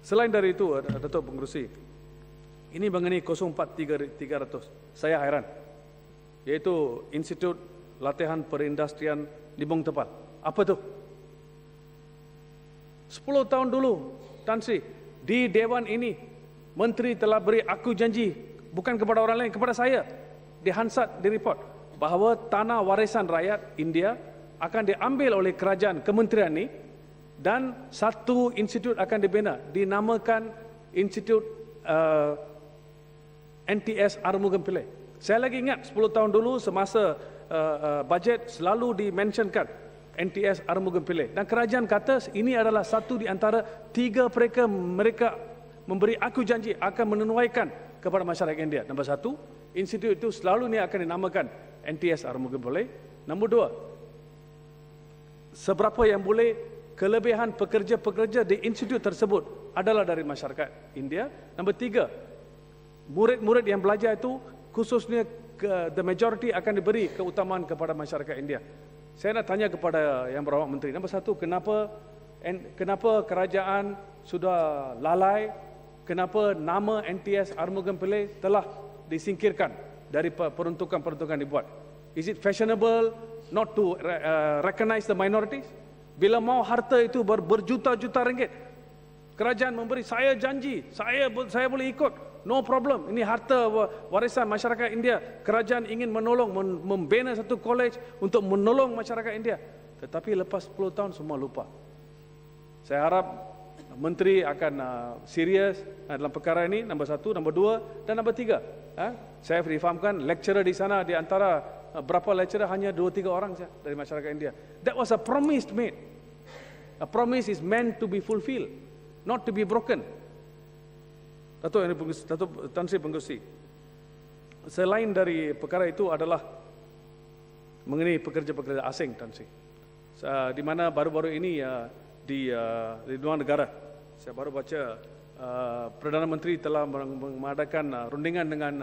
Selain dari itu, Datuk Pengerusi, ini mengenai 04300. Saya heran. Iaitu Institut Latihan Perindustrian di Bung Tepal. Apa tu? 10 tahun dulu, Tan Sri, di Dewan ini, Menteri telah beri aku janji, bukan kepada orang lain, kepada saya, di Hansard, di report, bahawa tanah warisan rakyat India akan diambil oleh kerajaan kementerian ini dan satu institut akan dibina, dinamakan Institut NTS Arumugam Pillai. Saya lagi ingat 10 tahun dulu semasa bajet selalu dimentionkan NTS Arumugam Pillai. Dan kerajaan kata ini adalah satu di antara 3 mereka memberi aku janji akan menunaikan kepada masyarakat India. Nombor 1, institut itu selalu ni akan dinamakan NTS Arumugam Pillai. Nombor 2, seberapa yang boleh kelebihan pekerja-pekerja di institut tersebut adalah dari masyarakat India. Nombor 3, murid-murid yang belajar itu khususnya the majority akan diberi keutamaan kepada masyarakat India. Saya nak tanya kepada Yang Berhormat Menteri. Nombor 1, kenapa kerajaan sudah lalai? Kenapa nama NTS Arumugam Pillai telah disingkirkan dari peruntukan-peruntukan dibuat? Is it fashionable not to recognize the minorities? Bila mau harta itu berjuta-juta ringgit, kerajaan memberi, saya janji, saya boleh ikut, no problem. Ini harta warisan masyarakat India. Kerajaan ingin menolong, membina satu college untuk menolong masyarakat India. Tetapi lepas 10 tahun semua lupa. Saya harap Menteri akan serius dalam perkara ini, nombor 1, nombor 2 dan nombor 3. Saya difahamkan lecturer di sana, di antara berapa lecturer hanya 2-3 orang saja dari masyarakat India. That was a promise made. A promise is meant to be fulfilled, not to be broken. Datuk Tan Sri Pengerusi, selain dari perkara itu adalah mengenai pekerja-pekerja asing, Tan Sri, di mana baru-baru ini di luar negara, saya baru baca Perdana Menteri telah mengadakan rundingan dengan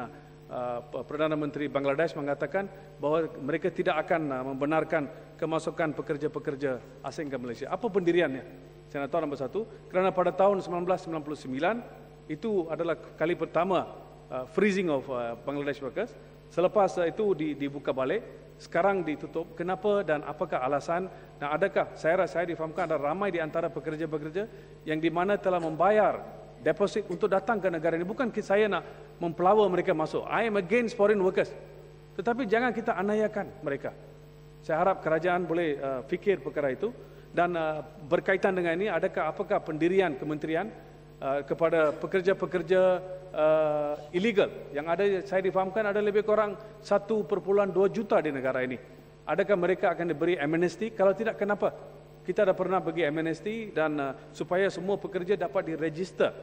Perdana Menteri Bangladesh mengatakan bahawa mereka tidak akan membenarkan kemasukan pekerja-pekerja asing ke Malaysia. Apa pendiriannya? Saya nak tahu. Nombor 1, kerana pada tahun 1999 itu adalah kali pertama freezing of Bangladesh workers. Selepas itu dibuka balik, sekarang ditutup. Kenapa dan apakah alasan? Dan adakah saya difahamkan ada ramai di antara pekerja-pekerja yang di mana telah membayar deposit untuk datang ke negara ini. Bukan saya nak mempelawa mereka masuk. I am against foreign workers. Tetapi jangan kita anayakan mereka. Saya harap kerajaan boleh fikir perkara itu. Dan berkaitan dengan ini, apakah pendirian kementerian kepada pekerja-pekerja illegal yang ada, saya difahamkan ada lebih kurang 1.2 juta di negara ini. Adakah mereka akan diberi amnesty? Kalau tidak, kenapa? Kita dah pernah bagi amnesty dan supaya semua pekerja dapat diregister.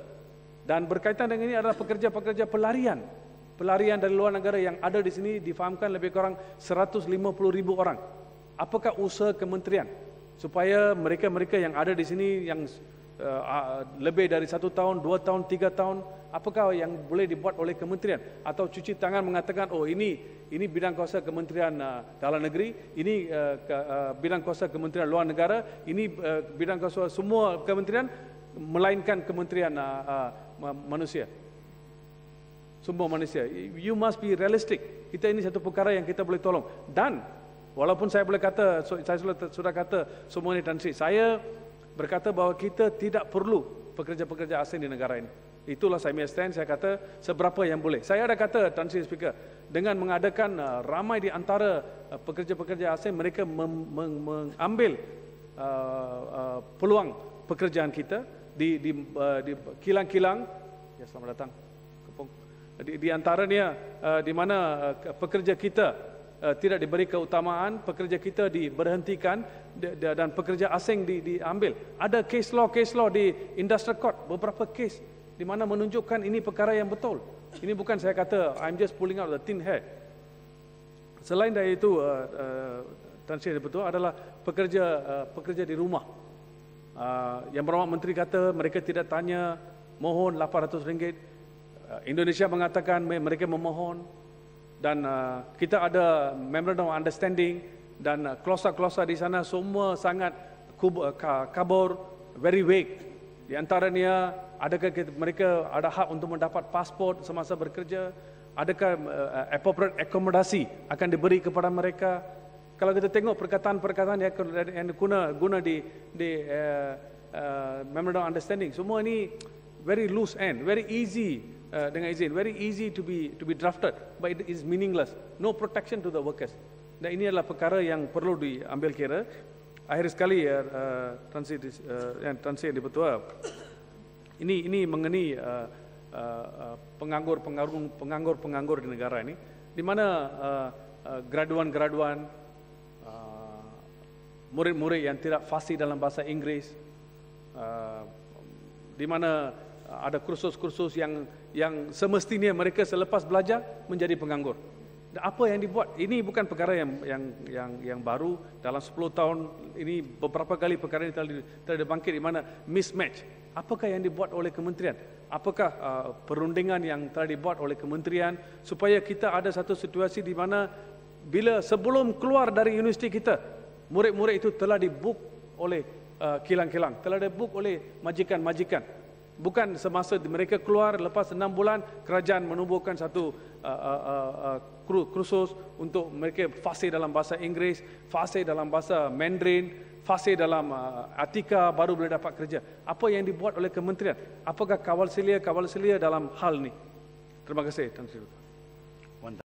Dan berkaitan dengan ini adalah pekerja-pekerja pelarian dari luar negara yang ada di sini, difahamkan lebih kurang 150,000 orang. Apakah usaha kementerian supaya mereka-mereka yang ada di sini yang lebih dari 1 tahun, 2 tahun, 3 tahun, apakah yang boleh dibuat oleh kementerian? Atau cuci tangan mengatakan, oh ini bidang kuasa kementerian dalam negeri, ini bidang kuasa kementerian luar negara, ini bidang kuasa semua kementerian, melainkan kementerian manusia, sumber manusia. You must be realistic. Kita ini satu perkara yang kita boleh tolong. Dan walaupun saya boleh kata, saya sudah kata semua ini, Tan Sri, saya berkata bahawa kita tidak perlu pekerja-pekerja asing di negara ini. Itulah saya stand, saya kata seberapa yang boleh. Saya ada kata, Tan Sri Speaker, dengan mengadakan ramai di antara pekerja-pekerja asing, mereka mengambil peluang pekerjaan kita di kilang-kilang. Ya, selamat datang. Di antaranya di mana pekerja kita tidak diberi keutamaan, pekerja kita diberhentikan dan pekerja asing diambil. Ada case law di industrial court, beberapa case di mana menunjukkan ini perkara yang betul. Ini bukan saya kata I'm just pulling out the thin hair. Selain dari itu, Tan Sri, betul adalah pekerja di rumah. Yang Berhormat Menteri kata mereka tidak tanya, mohon RM800. Indonesia mengatakan mereka memohon. Dan kita ada memorandum of understanding dan klausa-klausa di sana semua sangat kabur, very vague. Di antaranya, adakah mereka ada hak untuk mendapat pasport semasa bekerja? Adakah appropriate akomodasi akan diberi kepada mereka? Kalau kita tengok perkataan-perkataan yang guna di memorandum understanding, semua ini very loose end, very easy dengan izin, very easy to be drafted, but it is meaningless. No protection to the workers. Dan ini adalah perkara yang perlu diambil kira. Akhir sekali Tan Sri Dipertua, ini mengenai penganggur di negara ini, di mana graduan-graduan, murid-murid yang tidak fasih dalam bahasa Inggris, di mana ada kursus-kursus yang semestinya mereka selepas belajar menjadi penganggur. Apa yang dibuat? Ini bukan perkara yang baru. Dalam 10 tahun ini beberapa kali perkara ini telah dibangkit, di mana mismatch. Apakah yang dibuat oleh kementerian? Apakah perundingan yang telah dibuat oleh kementerian supaya kita ada satu situasi di mana bila sebelum keluar dari universiti kita, murid-murid itu telah dibook oleh kilang-kilang, telah dibook oleh majikan-majikan. Bukan semasa mereka keluar lepas 6 bulan, kerajaan menubuhkan satu kursus untuk mereka fasih dalam bahasa Inggeris, fasih dalam bahasa Mandarin, fasih dalam Atika, baru boleh dapat kerja. Apa yang dibuat oleh kementerian? Apakah kawal selia dalam hal ini? Terima kasih, Tan Sri.